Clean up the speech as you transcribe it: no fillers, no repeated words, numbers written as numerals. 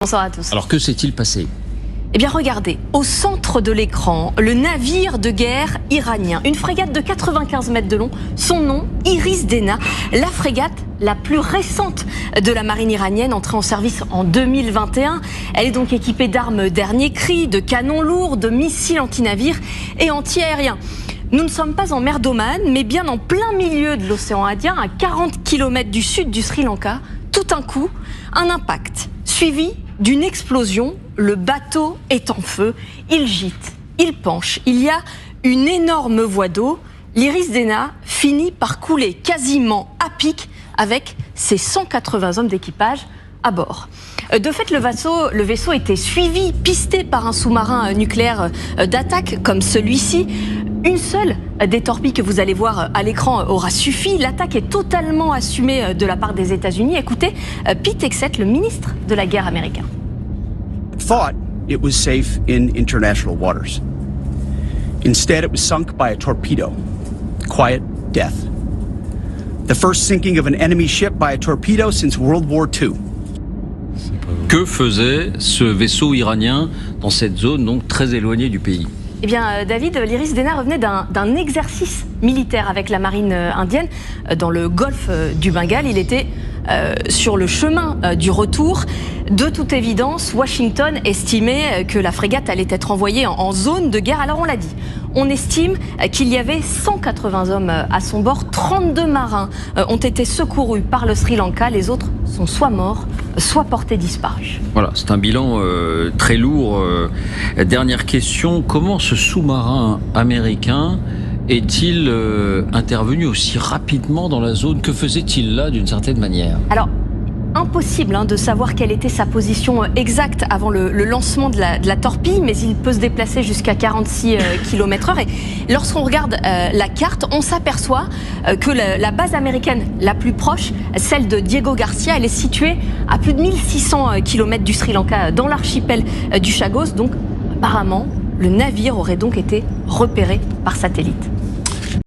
Bonsoir à tous. Alors que s'est-il passé ? Eh bien regardez, au centre de l'écran, le navire de guerre iranien, une frégate de 95 mètres de long, son nom, Iris Dena, la frégate la plus récente de la marine iranienne, entrée en service en 2021. Elle est donc équipée d'armes dernier cri, de canons lourds, de missiles anti-navires et anti-aériens. Nous ne sommes pas en mer d'Oman, mais bien en plein milieu de l'océan Indien, à 40 km du sud du Sri Lanka. Tout d'un coup, un impact, suivi d'une explosion. Le bateau est en feu, il gîte, il penche. Il y a une énorme voie d'eau. L'Iris Dena finit par couler quasiment à pic avec ses 180 hommes d'équipage à bord. De fait, le vaisseau était suivi, pisté par un sous-marin nucléaire d'attaque comme celui-ci. Une seule des torpilles que vous allez voir à l'écran aura suffi. L'attaque est totalement assumée de la part des États-Unis. Écoutez, Pete Hegseth, le ministre de la guerre américain. Thought it was safe in international waters. Instead, it was sunk by a torpedo. Quiet death. The first sinking of an enemy ship by a torpedo since World War II. Que faisait ce vaisseau iranien dans cette zone donc très éloignée du pays ? Eh bien, David, l'Iris Dena revenait d'un exercice militaire avec la marine indienne dans le golfe du Bengale. Il était sur le chemin du retour. De toute évidence, Washington estimait que la frégate allait être envoyée en zone de guerre. Alors on l'a dit, on estime qu'il y avait 180 hommes à son bord. 32 marins ont été secourus par le Sri Lanka. Les autres sont soit morts, soit portés disparus. Voilà, c'est un bilan très lourd. Dernière question, comment ce sous-marin américain est-il intervenu aussi rapidement dans la zone ? Que faisait-il là d'une certaine manière ? Alors, impossible de savoir quelle était sa position exacte avant le lancement de la torpille, mais il peut se déplacer jusqu'à 46 km/h. Et lorsqu'on regarde la carte, on s'aperçoit que la base américaine la plus proche, celle de Diego Garcia, elle est située à plus de 1600 km du Sri Lanka, dans l'archipel du Chagos. Donc, apparemment, le navire aurait donc été repéré par satellite.